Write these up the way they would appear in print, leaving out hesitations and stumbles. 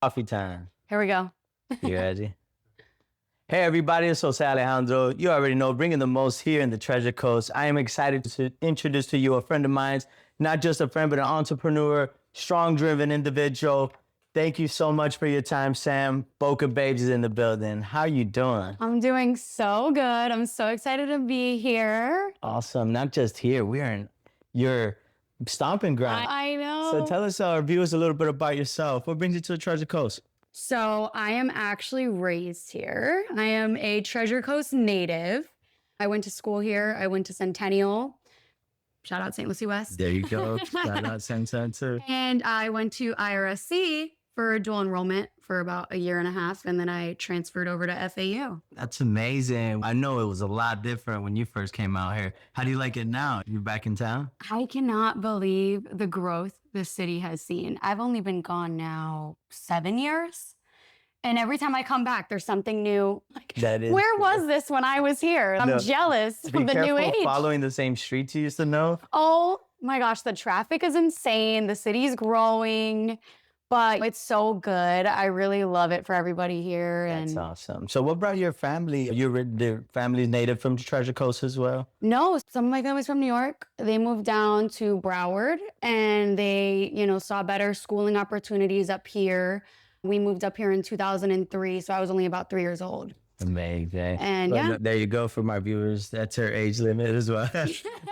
Coffee time. Here we go. You ready? Hey everybody, it's Jose Alejandro. You already know, bringing the most here in the Treasure Coast. I am excited to introduce to you a friend of mine, not just a friend, but an entrepreneur, strong, driven individual. Thank you so much for your time, Sam. Boca Babes is in the building. How you doing? I'm doing so good. I'm so excited to be here. Awesome. Not just here, we are in your stomping ground. I know. So tell us, our viewers, a little bit about yourself. What brings you to the Treasure Coast? So I am actually raised here. I am a Treasure Coast native. I went to school here. I went to Centennial. Shout out St. Lucie West. There you go. Shout out Sam too. And I went to IRSC for dual enrollment for about a year and a half. And then I transferred over to FAU. That's amazing. I know it was a lot different when you first came out here. How do you like it now? You're back in town? I cannot believe the growth this city has seen. I've only been gone now 7 years. And every time I come back, there's something new. Like, That is where cool. was this when I was here? I'm jealous Be of the new careful age. following the same streets you used to know. Oh my gosh, the traffic is insane. The city's growing, but it's so good. I really love it for everybody here. That's And awesome. So what brought your family? The family's native from the Treasure Coast as well? no, some of my family's from New York. They moved down to Broward and they, saw better schooling opportunities up here. We moved up here in 2003, so I was only about 3 years old. Amazing. And Well, yeah. there you go for my viewers. That's her age limit as well.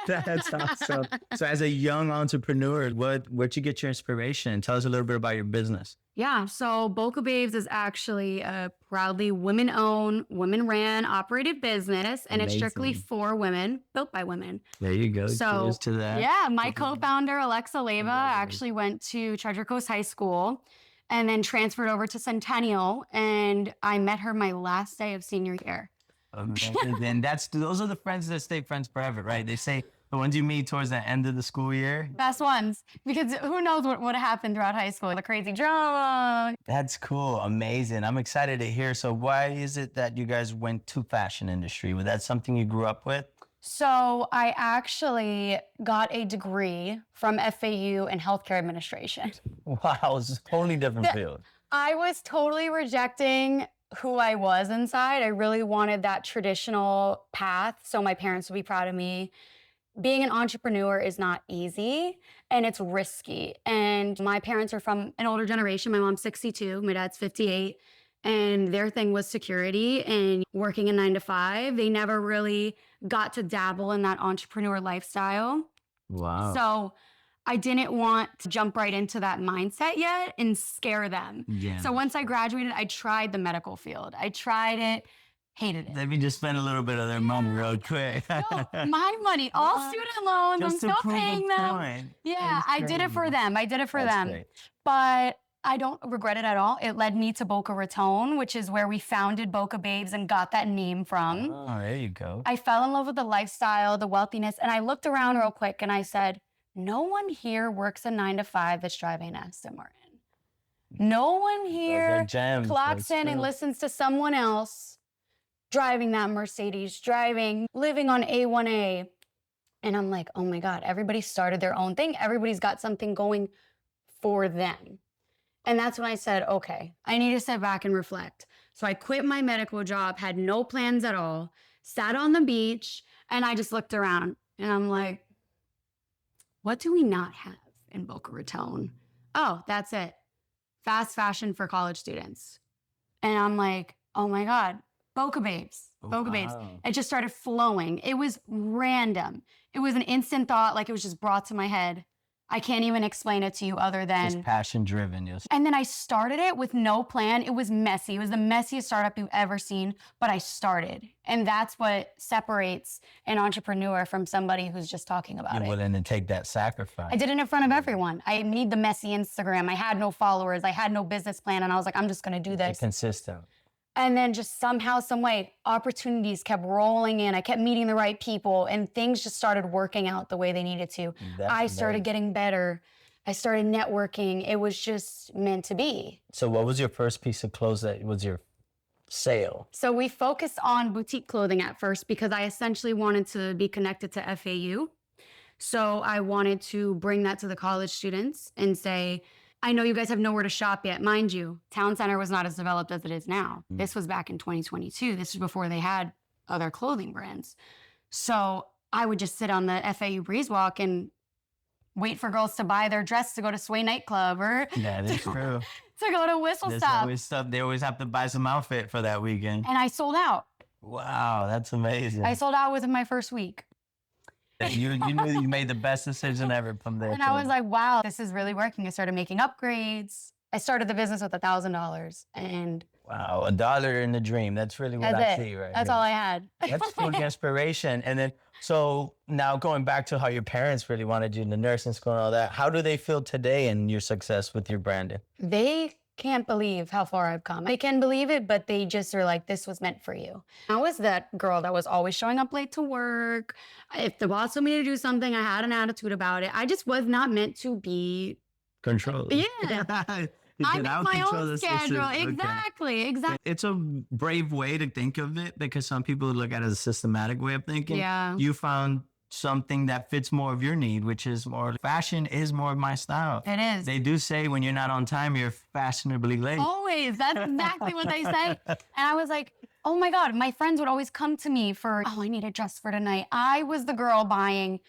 That's awesome. So as a young entrepreneur, where'd you get your inspiration? Tell us a little bit about your business. Yeah, so Boca Babes is actually a proudly women-owned, women-ran, operated business, and it's strictly Amazing. for women, built by women. There you go. So, Cheers to that. yeah, my co-founder, Alexa Leva, actually went to Treasure Coast High School and then transferred over to Centennial, and I met her my last day of senior year. And those are the friends that stay friends forever, right? They say the ones you meet towards the end of the school year. Best ones, because who knows what happened throughout high school, the crazy drama. That's cool. Amazing. I'm excited to hear. So why is it that you guys went to fashion industry? Was that something you grew up with? So I actually got a degree from FAU in healthcare administration. Wow, it's a totally different field. I was totally rejecting who I was inside. I really wanted that traditional path so my parents would be proud of me. Being an entrepreneur is not easy and it's risky. And my parents are from an older generation. My mom's 62, my dad's 58. And their thing was security and working a 9 to 5. They never really got to dabble in that entrepreneur lifestyle. Wow. So I didn't want to jump right into that mindset yet and scare them. Yeah. So once I graduated, I tried the medical field. I tried it, hated it. Let me just spend a little bit of their money real quick. No, my money, all student loans, Just I'm to still prove a paying them. point. Yeah, That's I did it for crazy. them. I did it for That's them. great. But I don't regret it at all. It led me to Boca Raton, which is where we founded Boca Babes and got that name from. Oh, there you go. I fell in love with the lifestyle, the wealthiness, and I looked around real quick and I said, no one here works a 9 to 5 that's driving an Aston Martin. No one here gems. clocks That's in and true. listens to someone else driving that Mercedes, living on A1A. And I'm like, oh my God, everybody started their own thing. Everybody's got something going for them. And that's when I said, okay, I need to step back and reflect. So I quit my medical job, had no plans at all, sat on the beach, and I just looked around and I'm like, what do we not have in Boca Raton? Oh, that's it. Fast fashion for college students. And I'm like, oh my God, Boca Babes, Boca Babes. Wow. It just started flowing. It was random. It was an instant thought, like it was just brought to my head. I can't even explain it to you other than... Just passion driven. And then I started it with no plan. It was messy. It was the messiest startup you've ever seen, but I started. And that's what separates an entrepreneur from somebody who's just talking about You're it. willing to take that sacrifice. I did it in front of everyone. I made the messy Instagram. I had no followers. I had no business plan. And I was like, I'm just going to do this. Consistent. And then just somehow, some way, opportunities kept rolling in. I kept meeting the right people and things just started working out the way they needed to. That's I started amazing. getting better. I started networking. It was just meant to be. So what was your first piece of clothes that was your sale? So we focused on boutique clothing at first because I essentially wanted to be connected to FAU. So I wanted to bring that to the college students and say, I know you guys have nowhere to shop yet. Mind you, Town Center was not as developed as it is now. This was back in 2022. This was before they had other clothing brands. So I would just sit on the FAU Breeze Walk and wait for girls to buy their dress to go to Sway nightclub or That is true. to go to Whistle There's Stop. always stuff. They always have to buy some outfit for that weekend. And I sold out. Wow, that's amazing. I sold out within my first week. You knew you made the best decision ever from there. And I was like, wow, this is really working. I started making upgrades. I started the business with $1,000 and wow, $1 in the dream. That's really what that's I it. see right That's here. all I had. That's full inspiration. And then, so now going back to how your parents really wanted you in the nursing school and all that, how do they feel today in your success with your branding? They can't believe how far I've come. They can believe it, but they just are like, this was meant for you. I was that girl that was always showing up late to work. If the boss told me to do something, I had an attitude about it. I just was not meant to be. Control. Yeah. I make my own schedule. Okay. Exactly. It's a brave way to think of it because some people look at it as a systematic way of thinking. Yeah. You found something that fits more of your need, which is more fashion is more of my style. It is. They do say when you're not on time, you're fashionably late. Always. That's exactly what they say. And I was like, oh my God, my friends would always come to me for, oh, I need a dress for tonight. I was the girl buying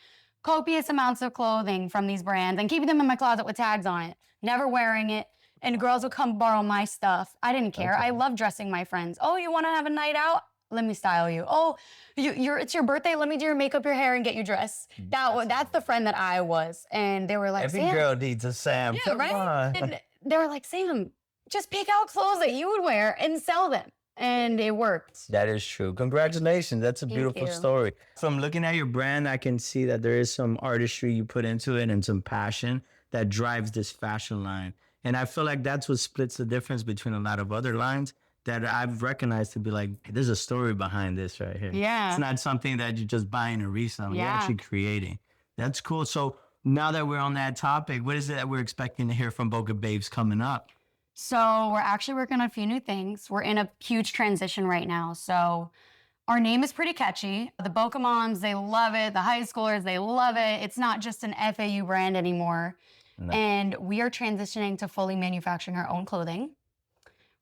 copious amounts of clothing from these brands and keeping them in my closet with tags on it, never wearing it. And girls would come borrow my stuff. I didn't care. Okay. I love dressing my friends. Oh, you want to have a night out? Let me style you. Oh, it's your birthday. Let me do your makeup, your hair, and get you dressed. That's the friend that I was. And they were like, Every Sam. girl needs a Sam. Yeah, Come right? on. And they were like, Sam, just pick out clothes that you would wear and sell them. And it worked. That is true. Congratulations. That's a Thank beautiful you. story. From looking at your brand, I can see that there is some artistry you put into it and some passion that drives this fashion line. And I feel like that's what splits the difference between a lot of other lines that I've recognized to be like, hey, there's a story behind this right here. Yeah. It's not something that you're just buying or reselling. You're Yeah. actually creating. That's cool. So now that we're on that topic, what is it that we're expecting to hear from Boca Babes coming up? So we're actually working on a few new things. We're in a huge transition right now. So our name is pretty catchy. The Boca moms, they love it. The high schoolers, they love it. It's not just an FAU brand anymore. No. And we are transitioning to fully manufacturing our own clothing.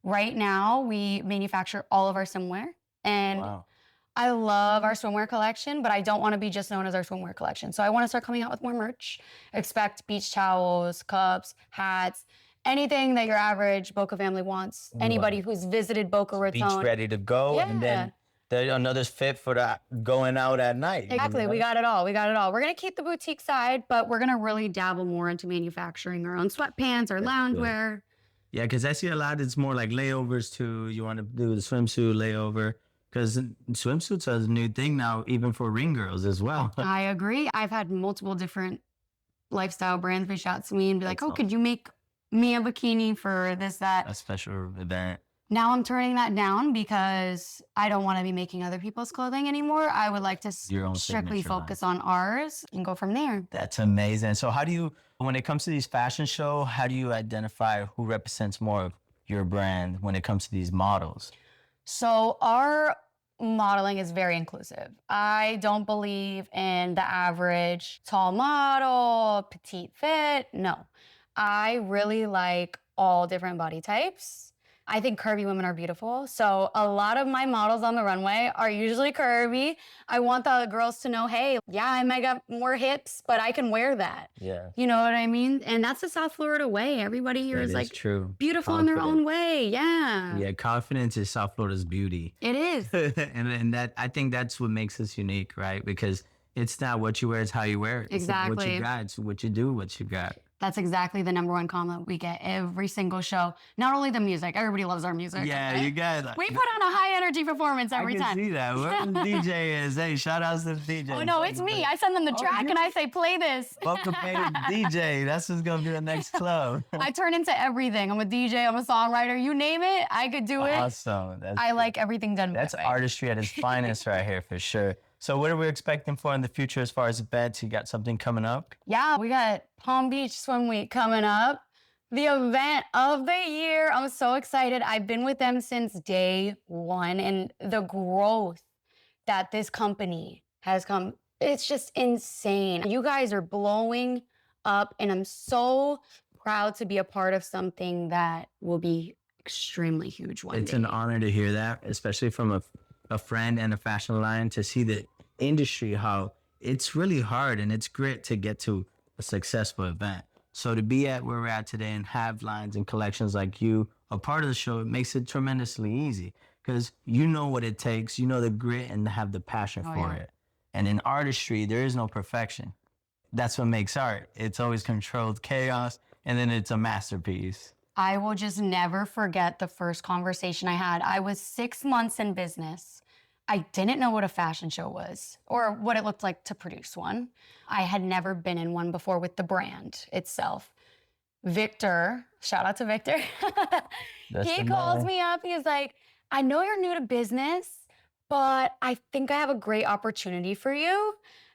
Right now, we manufacture all of our swimwear. And Wow. I love our swimwear collection, but I don't want to be just known as our swimwear collection. So I want to start coming out with more merch. Expect beach towels, cups, hats, anything that your average Boca family wants. Anybody who's visited Boca Beach Raton. ready to go. And then another's fit for that going out at night. Exactly. We got it all. We got it all. We're going to keep the boutique side, but we're going to really dabble more into manufacturing our own sweatpants, our loungewear. Yeah, because I see a lot, it's more like layovers too. You want to do the swimsuit layover. Because swimsuits are a new thing now, even for ring girls as well. I agree. I've had multiple different lifestyle brands reach out to me and be like, oh, could you make me a bikini for this, that? A special event. Now I'm turning that down because I don't want to be making other people's clothing anymore. I would like to Your own strictly signature line. focus on ours and go from there. That's amazing. So how do you, when it comes to these fashion shows, how do you identify who represents more of your brand when it comes to these models? So our modeling is very inclusive. I don't believe in the average tall model, petite fit. No, I really like all different body types. I think curvy women are beautiful. So a lot of my models on the runway are usually curvy. I want the girls to know, hey, yeah, I might got more hips, but I can wear that. Yeah. You know what I mean? And that's the South Florida way. Everybody here is like true. beautiful in their own way. Yeah. Yeah, confidence is South Florida's beauty. It is. and that I think that's what makes us unique, right? Because it's not what you wear, it's how you wear it. It's what Exactly. you got, it's what you do, what you got. That's exactly the number one comment we get every single show. Not only the music, everybody loves our music. Yeah, you got it. We put on a high energy performance every I can time. see that. Where the DJ is. Hey, shout outs to the DJ. Oh no, it's me. I send them the track you- and I say, play this. Boca Babes DJ. That's what's gonna be the next club. I turn into everything. I'm a DJ, I'm a songwriter. You name it, I could do it. Awesome. I like everything done That's my way. artistry at its finest right here for sure. So what are we expecting for in the future as far as events? You got something coming up? Yeah, we got Palm Beach Swim Week coming up. The event of the year. I'm so excited. I've been with them since day one, and the growth that this company has come, it's just insane. You guys are blowing up, and I'm so proud to be a part of something that will be extremely huge one It's day. an honor to hear that, especially from a friend and a fashion line, to see the industry, how it's really hard and it's grit to get to a successful event. So to be at where we're at today and have lines and collections like you a part of the show, it makes it tremendously easy because you know what it takes, you know the grit and have the passion Oh, for yeah. it. And in artistry, there is no perfection. That's what makes art. It's always controlled chaos, and then it's a masterpiece. I will just never forget the first conversation I had. I was 6 months in business. I didn't know what a fashion show was or what it looked like to produce one. I had never been in one before with the brand itself. Victor, shout out to Victor. That's He the calls man. me up. He's like, I know you're new to business, but I think I have a great opportunity for you.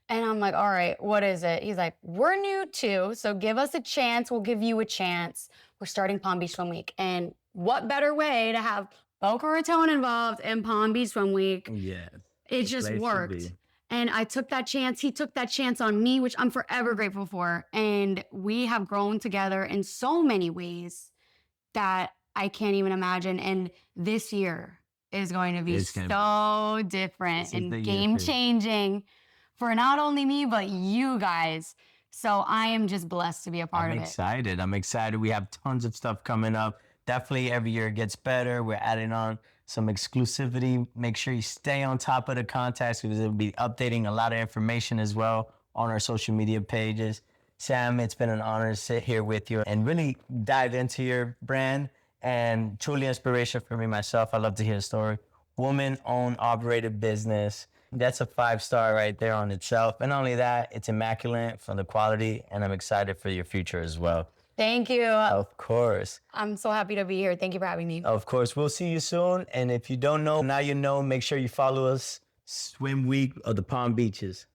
And I'm like, all right, what is it? He's like, we're new too, so give us a chance. We'll give you a chance. We're starting Palm Beach Swim Week. And what better way to have Boca Raton involved in Palm Beach Swim Week? Yeah. It the just place to worked. be. And I took that chance. He took that chance on me, which I'm forever grateful for. And we have grown together in so many ways that I can't even imagine. And this year is going to be It's gonna so different This is and the year game for you. changing for not only me, but you guys. So I am just blessed to be a part I'm of it. excited. I'm excited. We have tons of stuff coming up. Definitely every year it gets better. We're adding on some exclusivity. Make sure you stay on top of the contacts because we'll be updating a lot of information as well on our social media pages. Sam, it's been an honor to sit here with you and really dive into your brand and truly inspiration for me myself. I love to hear the story. Woman-owned, operated business. That's a 5-star right there on itself. And not only that, it's immaculate from the quality, and I'm excited for your future as well. Thank you. Of course. I'm so happy to be here. Thank you for having me. Of course. We'll see you soon. And if you don't know, now you know. Make sure you follow us. Swim Week of the Palm Beaches.